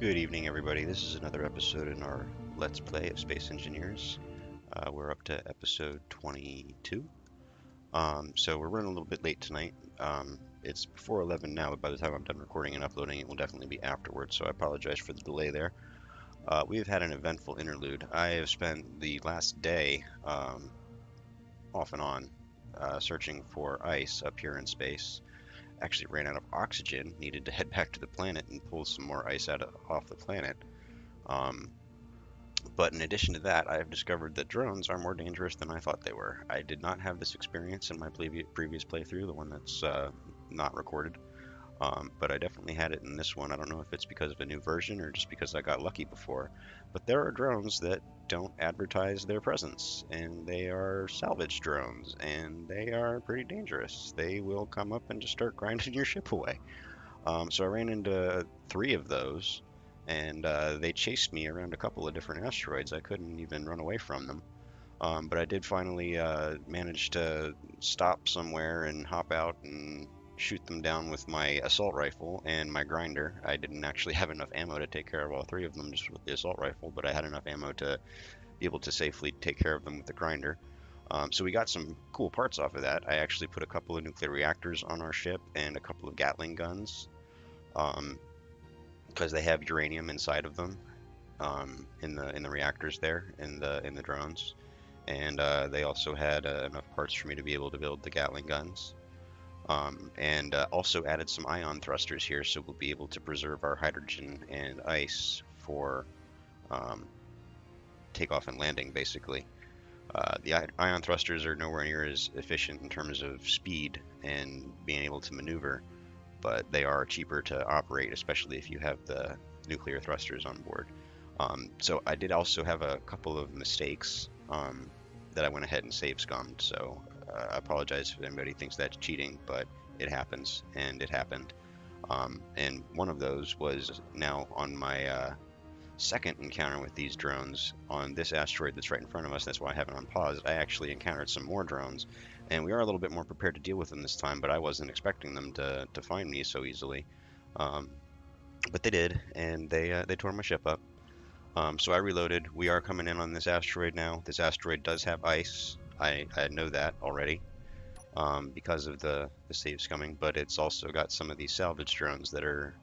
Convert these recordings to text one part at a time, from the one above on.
Good evening, everybody. This is another episode in our Let's Play of Space Engineers. We're up to episode 22. So we're running a little bit late tonight. It's before 11 now, but by the time I'm done recording and uploading, it will definitely be afterwards, so I apologize for the delay there. We've had an eventful interlude. I have spent the last day, off and on, searching for ice up here in space. Actually ran out of oxygen, needed to head back to the planet and pull some more ice off the planet. Um, but in addition to that, I have discovered that drones are more dangerous than I thought they were. I did not have this experience in my previous playthrough, the one that's not recorded. But I definitely had it in this one. I don't know if it's because of a new version or just because I got lucky before. But there are drones that don't advertise their presence, and they are salvage drones, and they are pretty dangerous. They will come up and just start grinding your ship away. So I ran into three of those, and they chased me around a couple of different asteroids. I couldn't even run away from them. But I did finally manage to stop somewhere and hop out and shoot them down with my assault rifle and my grinder. I didn't actually have enough ammo to take care of all three of them just with the assault rifle, but I had enough ammo to be able to safely take care of them with the grinder. So we got some cool parts off of that. I actually put a couple of nuclear reactors on our ship and a couple of Gatling guns, because they have uranium inside of them, in the reactors there in the drones. And they also had enough parts for me to be able to build the Gatling guns. And also added some ion thrusters here, so we'll be able to preserve our hydrogen and ice for takeoff and landing, basically. The ion thrusters are nowhere near as efficient in terms of speed and being able to maneuver, but they are cheaper to operate, especially if you have the nuclear thrusters on board. So I did also have a couple of mistakes that I went ahead and save scummed, so I apologize if anybody thinks that's cheating, but it happens, and it happened. And one of those was now on my second encounter with these drones on this asteroid that's right in front of us. That's why I have it on pause. I actually encountered some more drones, and we are a little bit more prepared to deal with them this time, but I wasn't expecting them to find me so easily. But they did, and they tore my ship up. So I reloaded. We are coming in on this asteroid now. This asteroid does have ice. I know that already, because of the save scumming, but it's also got some of these salvage drones that are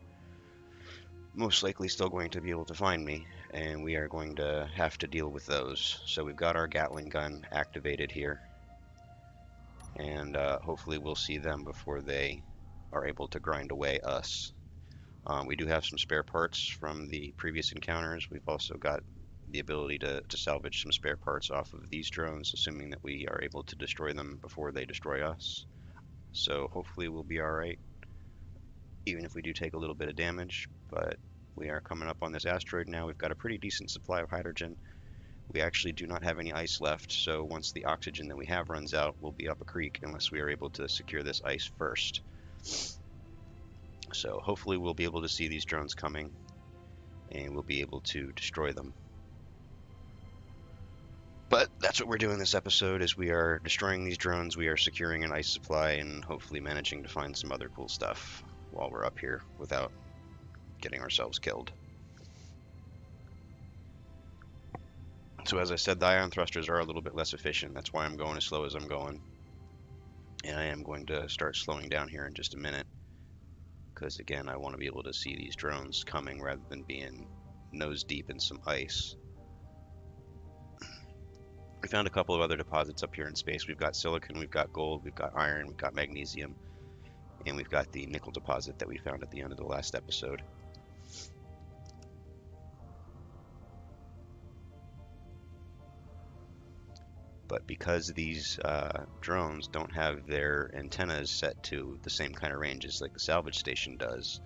most likely still going to be able to find me, and we are going to have to deal with those. So we've got our Gatling gun activated here, and hopefully we'll see them before they are able to grind away us. We do have some spare parts from the previous encounters. We've also got the ability to salvage some spare parts off of these drones, assuming that we are able to destroy them before they destroy us. So hopefully we'll be alright, even if we do take a little bit of damage. But we are coming up on this asteroid now. We've got a pretty decent supply of hydrogen. We actually do not have any ice left, so once the oxygen that we have runs out, we'll be up a creek unless we are able to secure this ice first. So hopefully we'll be able to see these drones coming, and we'll be able to destroy them. But that's what we're doing this episode, is we are destroying these drones, we are securing an ice supply, and hopefully managing to find some other cool stuff while we're up here without getting ourselves killed. So as I said, the ion thrusters are a little bit less efficient. That's why I'm going as slow as I'm going. And I am going to start slowing down here in just a minute, because again, I want to be able to see these drones coming rather than being nose deep in some ice. We found a couple of other deposits up here in space. We've got silicon, we've got gold, we've got iron, we've got magnesium, and we've got the nickel deposit that we found at the end of the last episode. But because these drones don't have their antennas set to the same kind of ranges like the salvage station does,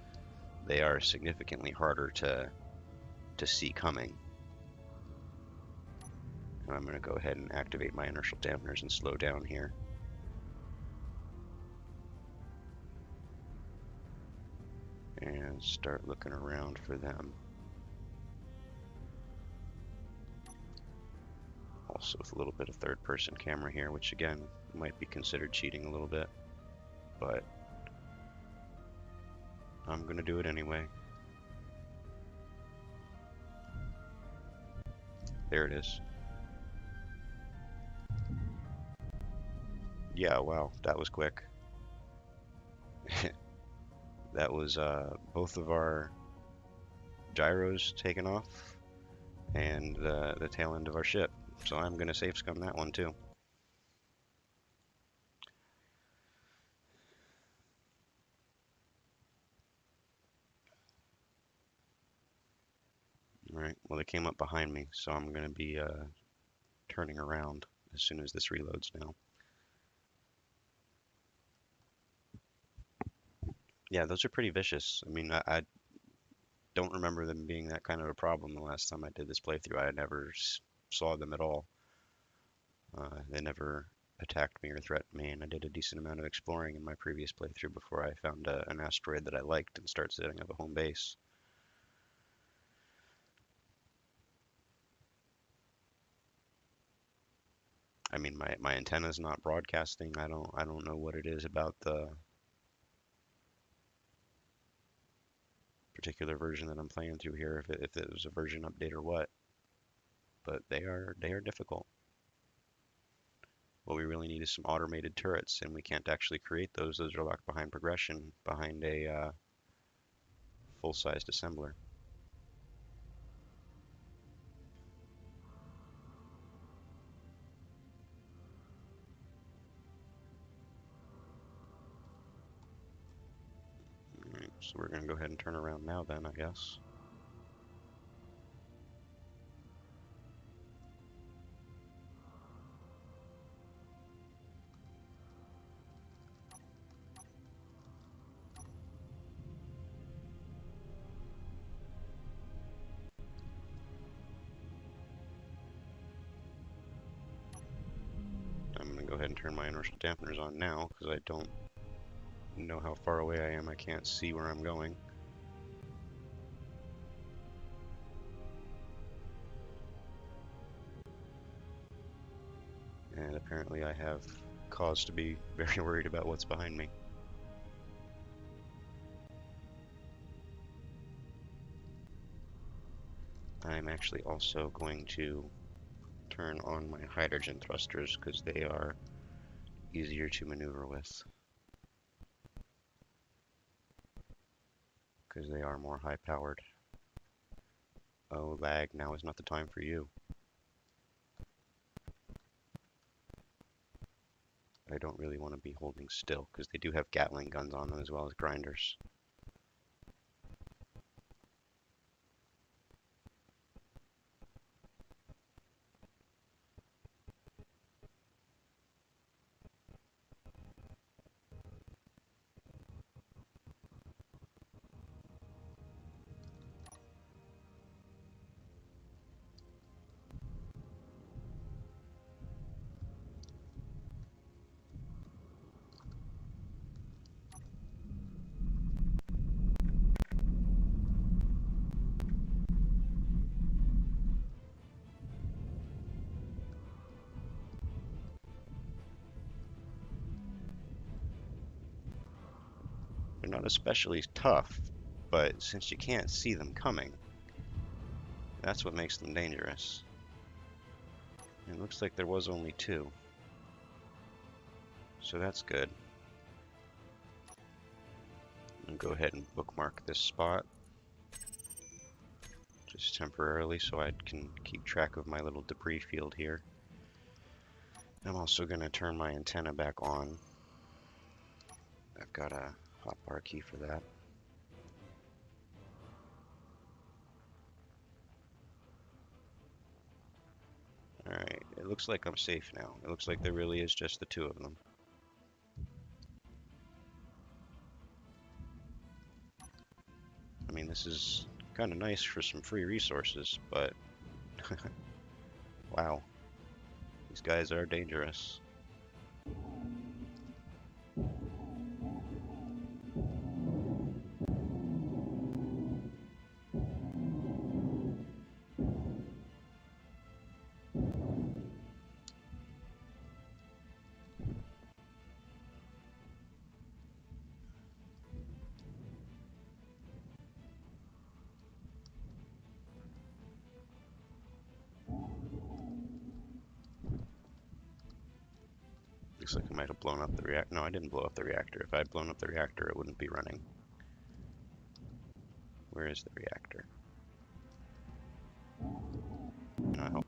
they are significantly harder to see coming. And I'm going to go ahead and activate my inertial dampeners and slow down here. And start looking around for them. Also with a little bit of third-person camera here, which again might be considered cheating a little bit, but I'm gonna do it anyway. There it is. Yeah, wow, that was quick. That was both of our gyros taken off and the tail end of our ship. So I'm going to save scum that one too. Alright, well they came up behind me, so I'm going to be turning around as soon as this reloads now. Yeah, those are pretty vicious. I mean, I don't remember them being that kind of a problem the last time I did this playthrough. I never saw them at all. They never attacked me or threatened me, and I did a decent amount of exploring in my previous playthrough before I found an asteroid that I liked and started setting up a home base. I mean, my antenna's not broadcasting. I don't know what it is about the particular version that I'm playing through here, if it was a version update or what. But they are difficult. What we really need is some automated turrets, and we can't actually create those. Those are locked behind progression, behind a full-sized assembler. Alright, so we're going to go ahead and turn around now then, I guess. I'm going to go ahead and turn my inertial dampeners on now, because I don't know how far away I am. I can't see where I'm going. And apparently I have cause to be very worried about what's behind me. I'm actually also going to turn on my hydrogen thrusters because they are easier to maneuver with. Because they are more high powered. Oh, lag, now is not the time for you. I don't really want to be holding still because they do have Gatling guns on them as well as grinders. They're not especially tough, but since you can't see them coming, that's what makes them dangerous. It looks like there was only two, so that's good. I'll go ahead and bookmark this spot just temporarily so I can keep track of my little debris field here. I'm also going to turn my antenna back on. I've got a hotbar key for that. Alright, it looks like I'm safe now. It looks like there really is just the two of them. I mean, this is kind of nice for some free resources, but wow, these guys are dangerous. Looks like I might have blown up the reactor. No, I didn't blow up the reactor. If I had blown up the reactor, it wouldn't be running. Where is the reactor? Can I help?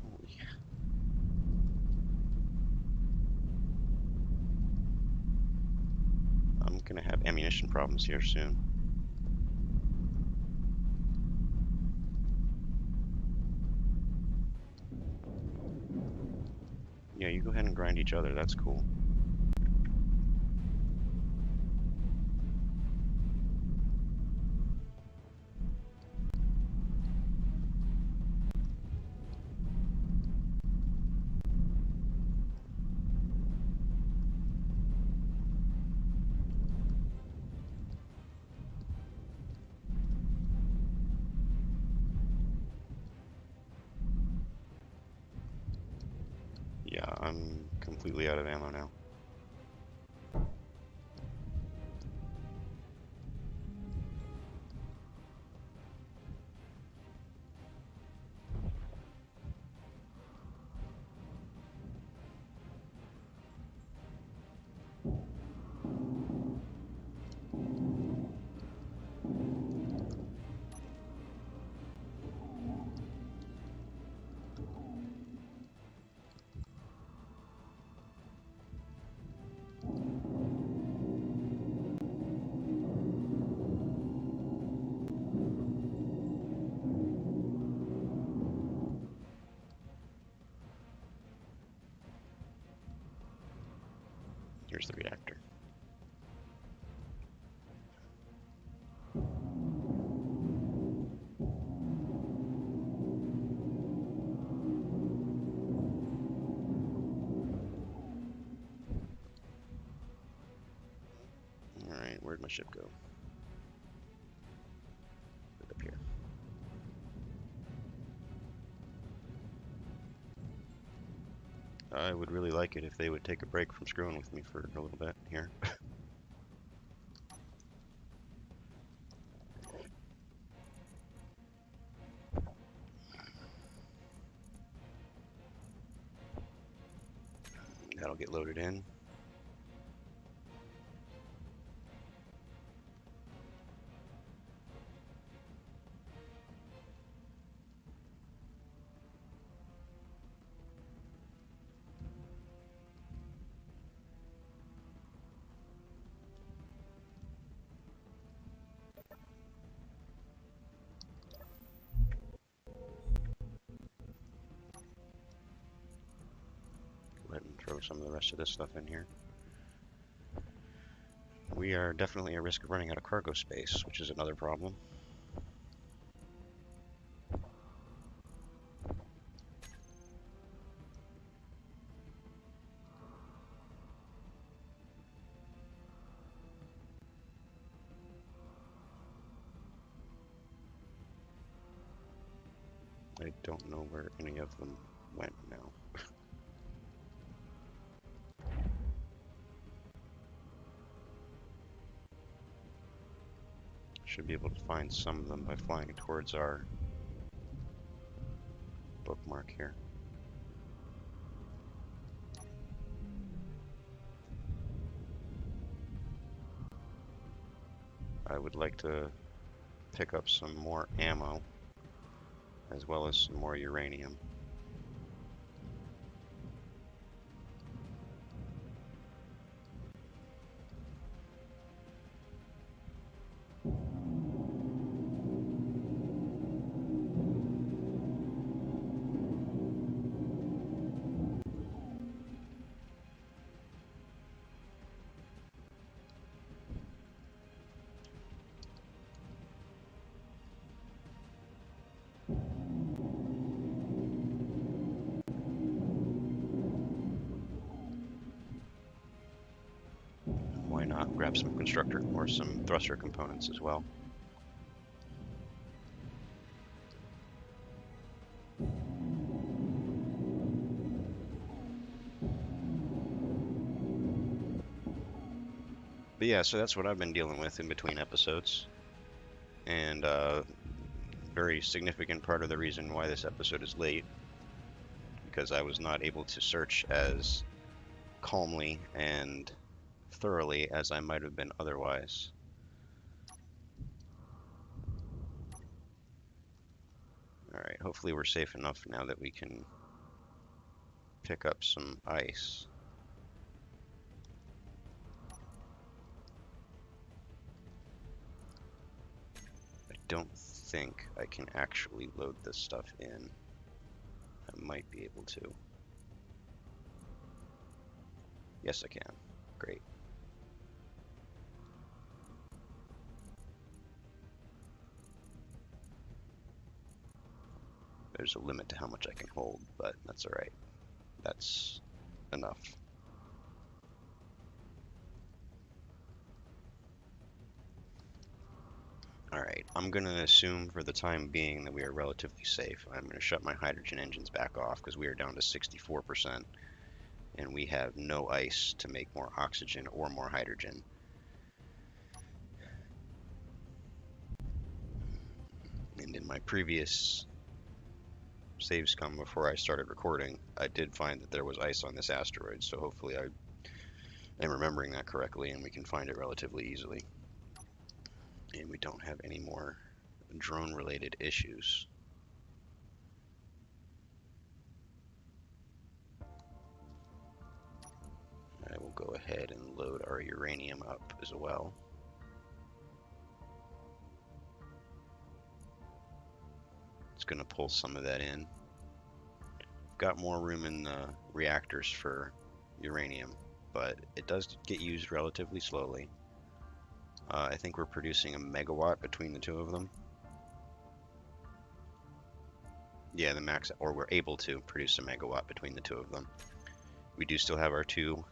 Holy. I'm gonna have ammunition problems here soon. Yeah, you go ahead and grind each other. That's cool. Yeah, I'm completely out of ammo now. Here's the reactor. Alright, where'd my ship go? Right up here. I would really like it if they would take a break from screwing with me for a little bit here. That'll get loaded in. Go ahead and throw some of the rest of this stuff in here. We are definitely at risk of running out of cargo space, which is another problem. I don't know where any of them went now. Should be able to find some of them by flying towards our bookmark here. I would like to pick up some more ammo, as well as some more uranium. Why not grab some constructor or some thruster components as well? But yeah, so that's what I've been dealing with in between episodes. And very significant part of the reason why this episode is late, because I was not able to search as calmly and thoroughly as I might have been otherwise. Alright, hopefully we're safe enough now that we can pick up some ice. I don't think I can actually load this stuff in. I might be able to. Yes, I can. Great. There's a limit to how much I can hold, but that's alright. That's enough. Alright, I'm going to assume for the time being that we are relatively safe. I'm going to shut my hydrogen engines back off because we are down to 64%, and we have no ice to make more oxygen or more hydrogen. And in my previous save scum before I started recording, I did find that there was ice on this asteroid, so hopefully I am remembering that correctly and we can find it relatively easily. And we don't have any more drone-related issues. I will go ahead and load our uranium up as well. It's going to pull some of that in. Got more room in the reactors for uranium, but it does get used relatively slowly. I think we're producing a megawatt between the two of them. Yeah, the max, or we're able to produce a megawatt between the two of them. We do still have our two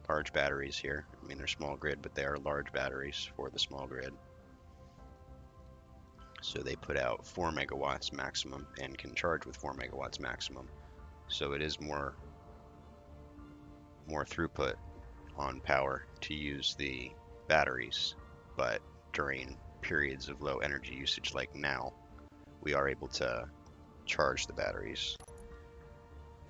large batteries here. I mean, they're small grid, but they are large batteries for the small grid. So they put out 4 megawatts maximum and can charge with 4 megawatts maximum. So it is more throughput on power to use the batteries, but during periods of low energy usage like now, we are able to charge the batteries.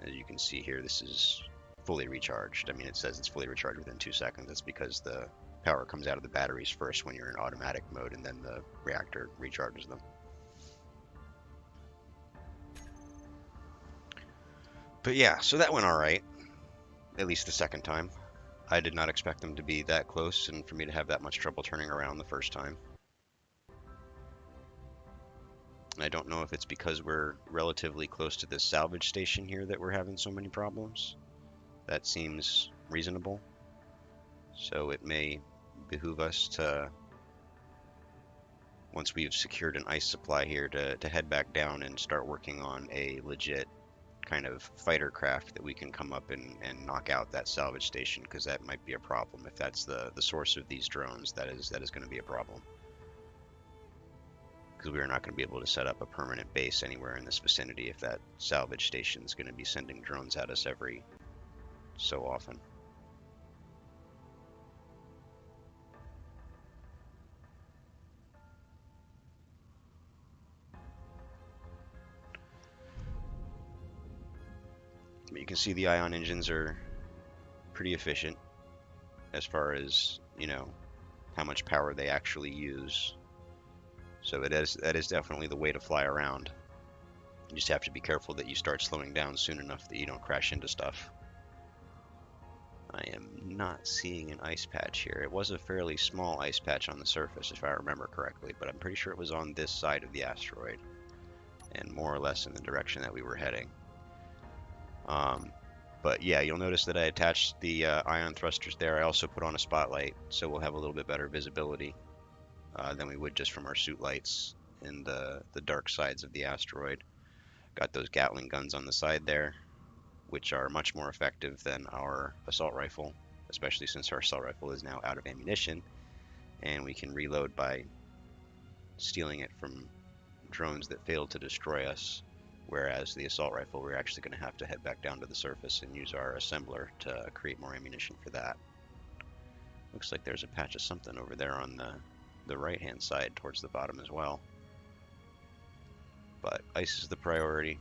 As you can see here, this is fully recharged. I mean, it says it's fully recharged within 2 seconds. That's because the power comes out of the batteries first when you're in automatic mode, and then the reactor recharges them. But yeah, so that went alright, at least the second time. I did not expect them to be that close and for me to have that much trouble turning around the first time. I don't know if it's because we're relatively close to this salvage station here that we're having so many problems. That seems reasonable. So it may behoove us to, once we've secured an ice supply here, to head back down and start working on a legit kind of fighter craft that we can come up and knock out that salvage station, because that might be a problem. If that's the source of these drones, that is going to be a problem. Because we are not going to be able to set up a permanent base anywhere in this vicinity if that salvage station is going to be sending drones at us every so often. But you can see the ion engines are pretty efficient as far as, you know, how much power they actually use. So that is definitely the way to fly around. You just have to be careful that you start slowing down soon enough that you don't crash into stuff. I am not seeing an ice patch here. It was a fairly small ice patch on the surface, if I remember correctly, but I'm pretty sure it was on this side of the asteroid, and more or less in the direction that we were heading. But yeah, you'll notice that I attached the ion thrusters there. I also put on a spotlight, so we'll have a little bit better visibility than we would just from our suit lights in the dark sides of the asteroid. Got those Gatling guns on the side there, which are much more effective than our assault rifle, especially since our assault rifle is now out of ammunition, and we can reload by stealing it from drones that failed to destroy us. Whereas the assault rifle, we're actually going to have to head back down to the surface and use our assembler to create more ammunition for that. Looks like there's a patch of something over there on the right-hand side towards the bottom as well. But ice is the priority.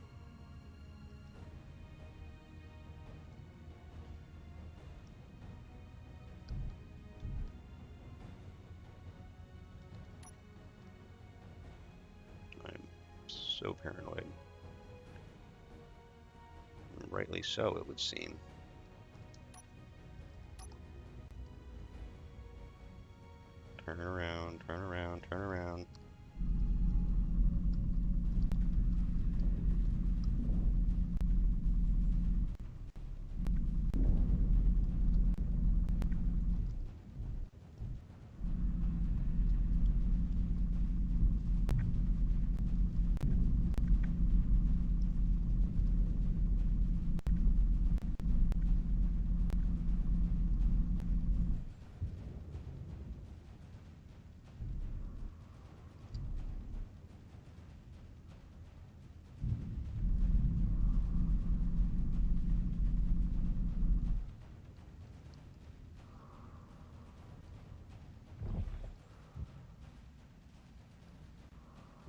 I'm so paranoid. Rightly so, it would seem. Turn around, turn around, turn around.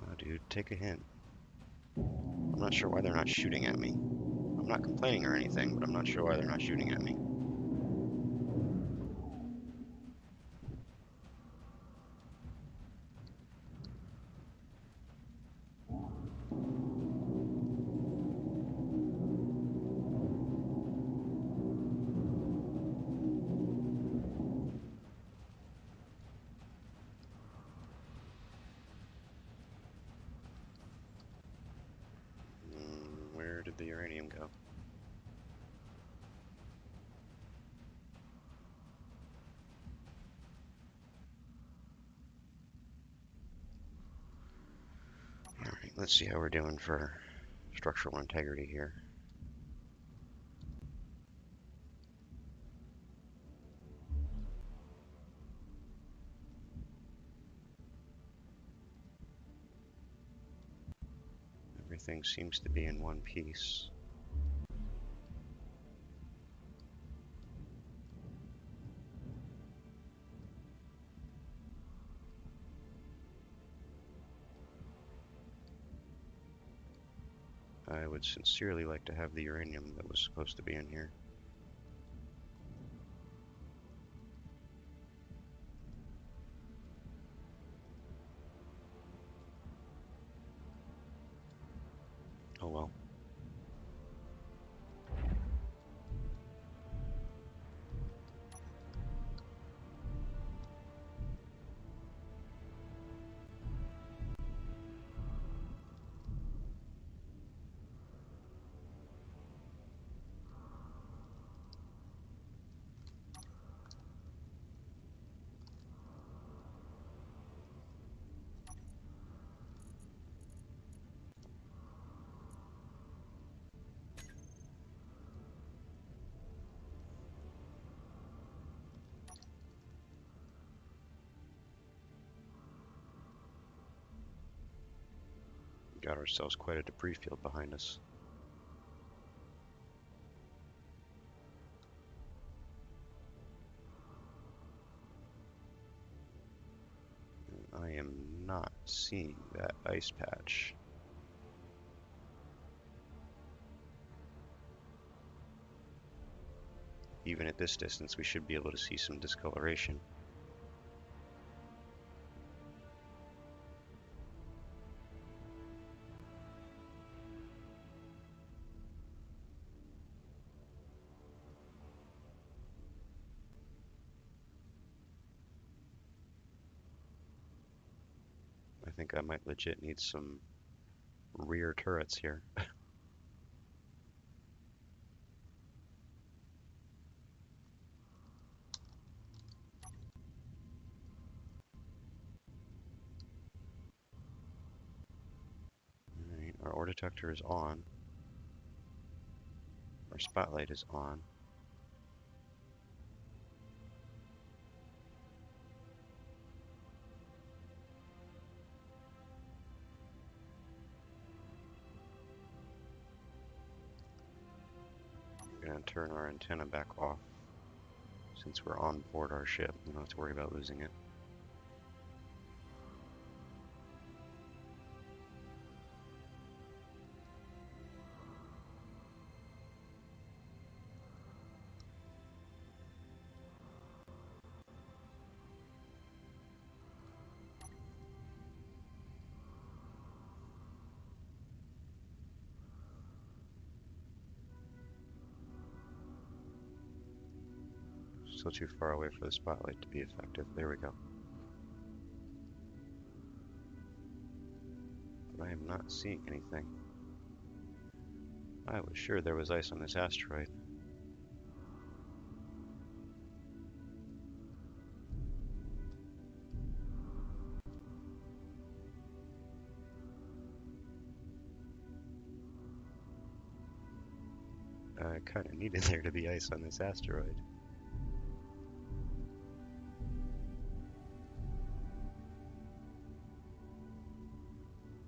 Oh, dude, take a hint. I'm not sure why they're not shooting at me. I'm not complaining or anything, but I'm not sure why they're not shooting at me. Where did the uranium go? Alright, let's see how we're doing for structural integrity here. Everything seems to be in one piece. I would sincerely like to have the uranium that was supposed to be in here. Oh well. Got ourselves quite a debris field behind us. I am not seeing that ice patch. Even at this distance, we should be able to see some discoloration. think I might legit need some rear turrets here. Alright, our ore detector is on. Our spotlight is on. We're going to turn our antenna back off since we're on board our ship. We don't have to worry about losing it. Still too far away for the spotlight to be effective. There we go. But I am not seeing anything. I was sure there was ice on this asteroid. I kind of needed there to be ice on this asteroid.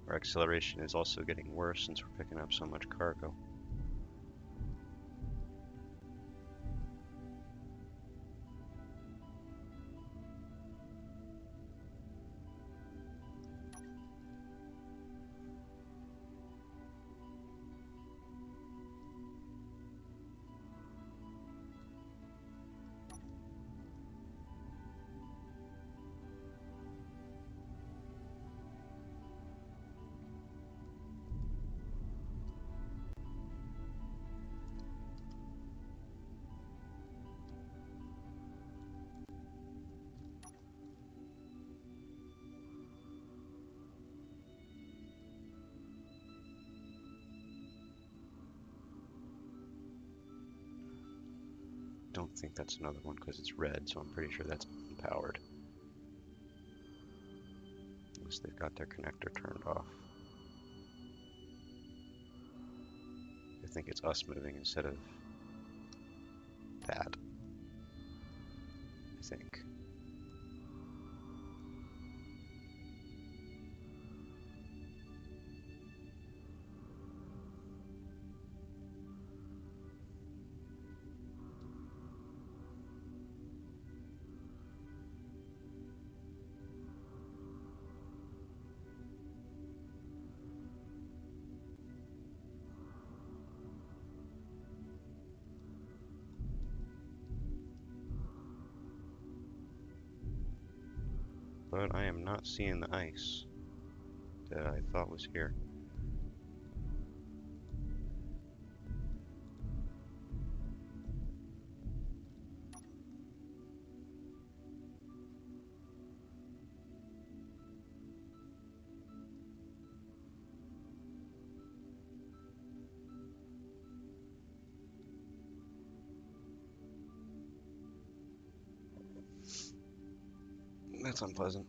Our acceleration is also getting worse since we're picking up so much cargo. Don't think that's another one because it's red, so I'm pretty sure that's unpowered. Unless they've got their connector turned off. I think it's us moving instead of that. I think. But I am not seeing the ice that I thought was here. That's unpleasant.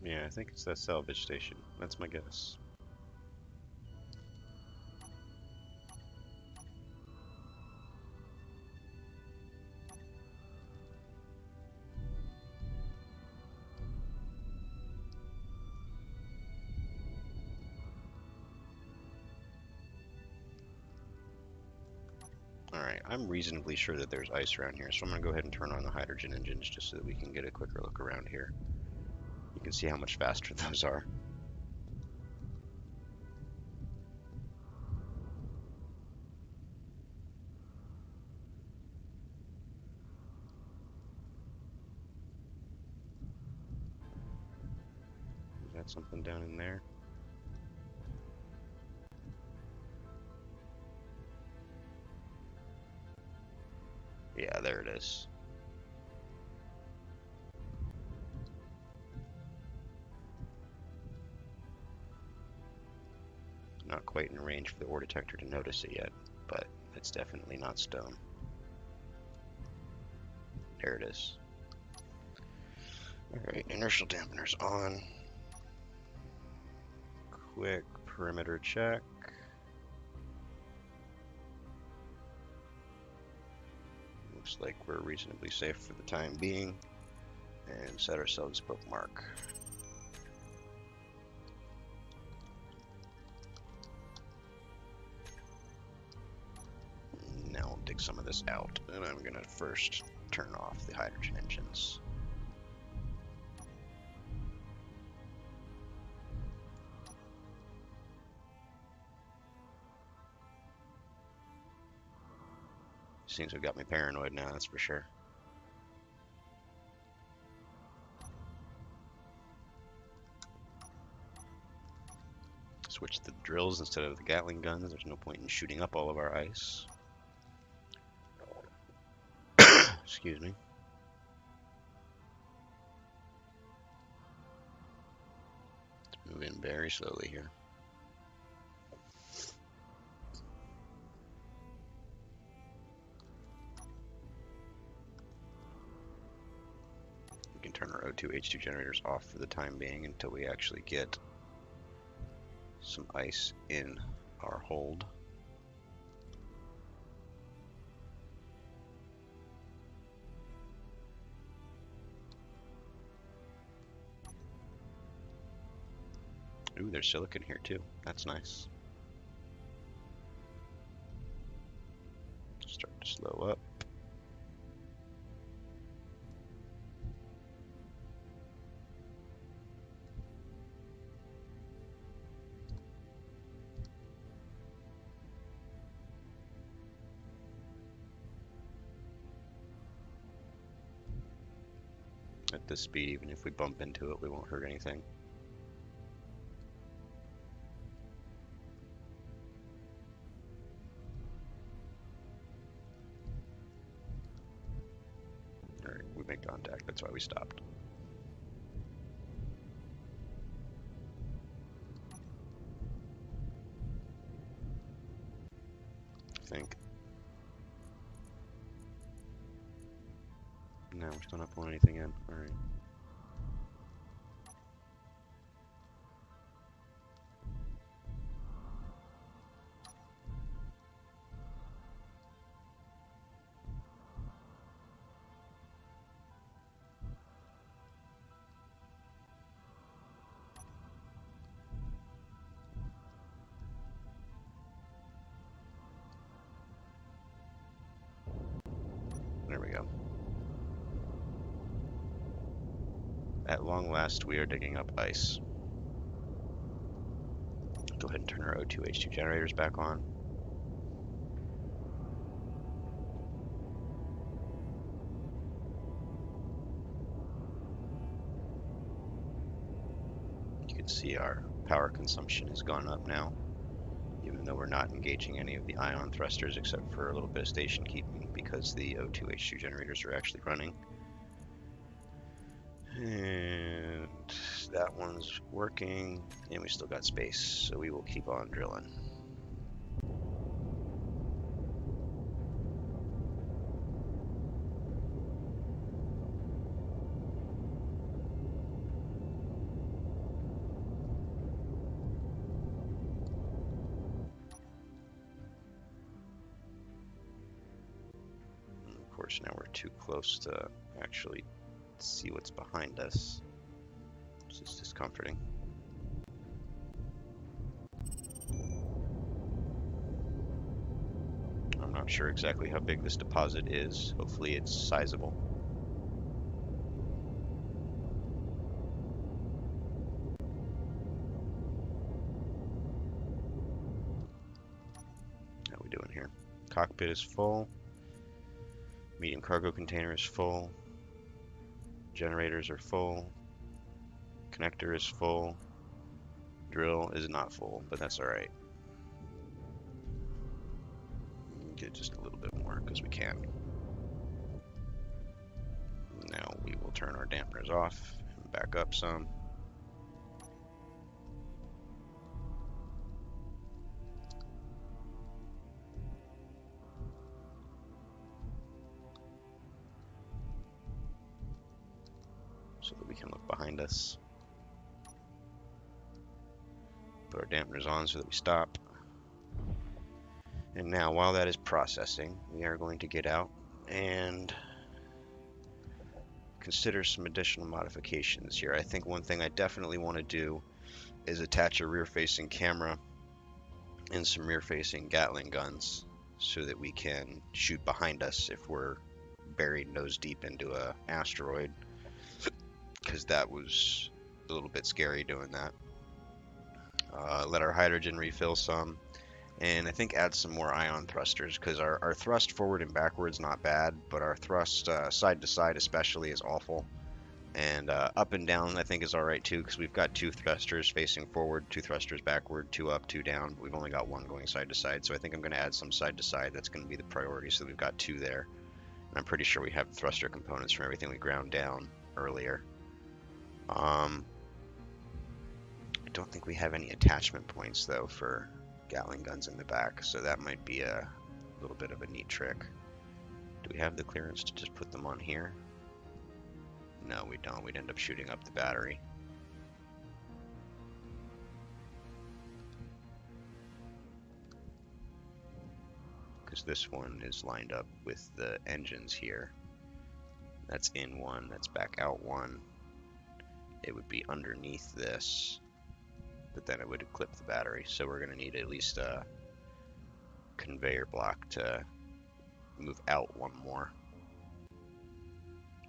Yeah, I think it's that salvage station. That's my guess. Alright, I'm reasonably sure that there's ice around here, so I'm going to go ahead and turn on the hydrogen engines just so that we can get a quicker look around here. You can see how much faster those are. Is that something down in there? Yeah, there it is. Not quite in range for the ore detector to notice it yet, but it's definitely not stone. There it is. Alright, inertial dampeners on. Quick perimeter check. Looks like we're reasonably safe for the time being. And set ourselves a bookmark. Now we'll dig some of this out, and I'm gonna first turn off the hydrogen engines. Seems to have got me paranoid now, that's for sure. Switch the drills instead of the Gatling guns. There's no point in shooting up all of our ice. Excuse me. Let's move in very slowly here. We can turn our O2H2 generators off for the time being until we actually get some ice in our hold. Ooh, there's silicon here too. That's nice. Start to slow up. At this speed, even if we bump into it, we won't hurt anything. Alright, we make contact, that's why we stopped. I think. No, we're still not pulling anything in. Alright. There we go. At long last, we are digging up ice. Go ahead and turn our O2H2 generators back on. You can see our power consumption has gone up now, even though we're not engaging any of the ion thrusters except for a little bit of station keeping because the O2H2 generators are actually running. And that one's working, and we still got space, so we will keep on drilling. And of course, now we're too close to actually see what's behind us. This is discomforting. I'm not not sure exactly how big this deposit is. Hopefully it's sizable. How we doing here? Cockpit is full. Medium cargo container is full. Generators are full. Connector is full. Drill is not full, but that's alright. Get just a little bit more because we can. Now we will turn our dampeners off and back up some. So that we can look behind us. Put our dampeners on so that we stop. And now, while that is processing, we are going to get out and consider some additional modifications here. I think one thing I definitely want to do is attach a rear-facing camera and some rear-facing Gatling guns so that we can shoot behind us if we're buried nose deep into an asteroid, because that was a little bit scary doing that. Let our hydrogen refill some, and I think add some more ion thrusters, because our thrust forward and backwards not bad, but our thrust side to side especially is awful. And up and down I think is alright too, because we've got 2 thrusters facing forward, 2 thrusters backward, 2 up, 2 down. We've only got 1 going side to side, so I think I'm going to add some side to side. That's going to be the priority, so we've got 2 there. And I'm pretty sure we have thruster components from everything we ground down earlier. I don't think we have any attachment points though for Gatling guns in the back, so that might be a little bit of a neat trick. Do we have the clearance to just put them on here? No, we don't. We'd end up shooting up the battery. Because this one is lined up with the engines here. That's in one, that's back out one. It would be underneath this, but then it would clip the battery. So we're going to need at least a conveyor block to move out one more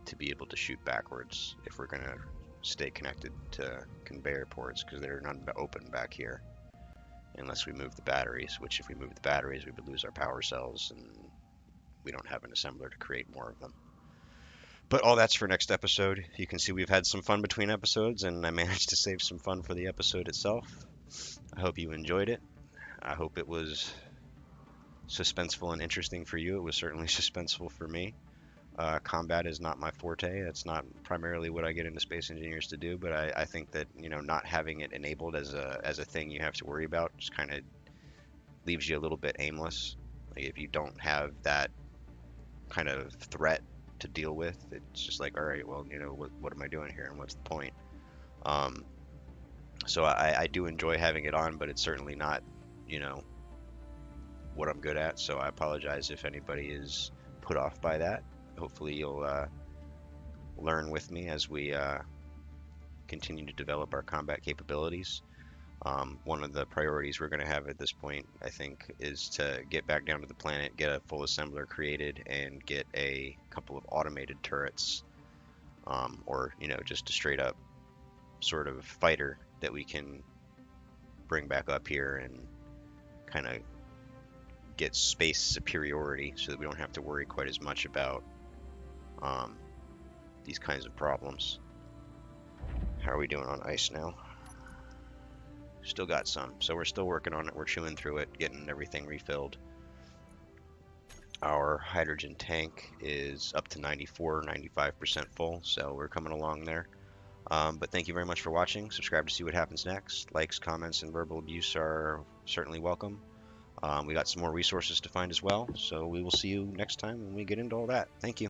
to be able to shoot backwards if we're going to stay connected to conveyor ports, because they're not open back here unless we move the batteries, which if we move the batteries we would lose our power cells and we don't have an assembler to create more of them. But all that's for next episode. You can see we've had some fun between episodes, and I managed to save some fun for the episode itself. I hope you enjoyed it. I hope it was suspenseful and interesting for you. It was certainly suspenseful for me. Combat is not my forte. That's not primarily what I get into space engineers to do, but I think that, you know, not having it enabled as a thing you have to worry about just kind of leaves you a little bit aimless. Like if you don't have that kind of threat to deal with, it's just like, all right, well, you know, what am I doing here and what's the point? So I do enjoy having it on, but it's certainly not, you know, what I'm good at. So I apologize if anybody is put off by that. Hopefully you'll learn with me as we continue to develop our combat capabilities. One of the priorities we're going to have at this point, I think, is to get back down to the planet, get a full assembler created, and get a couple of automated turrets, or, you know, just a straight up sort of fighter that we can bring back up here and kind of get space superiority so that we don't have to worry quite as much about these kinds of problems. How are we doing on ice now? Still got some, so we're still working on it. We're chewing through it, getting everything refilled. Our hydrogen tank is up to 95% full, so we're coming along there. But thank you very much for watching. Subscribe to see what happens next. Likes, comments, and verbal abuse are certainly welcome. We got some more resources to find as well, so we will see you next time when we get into all that. Thank you.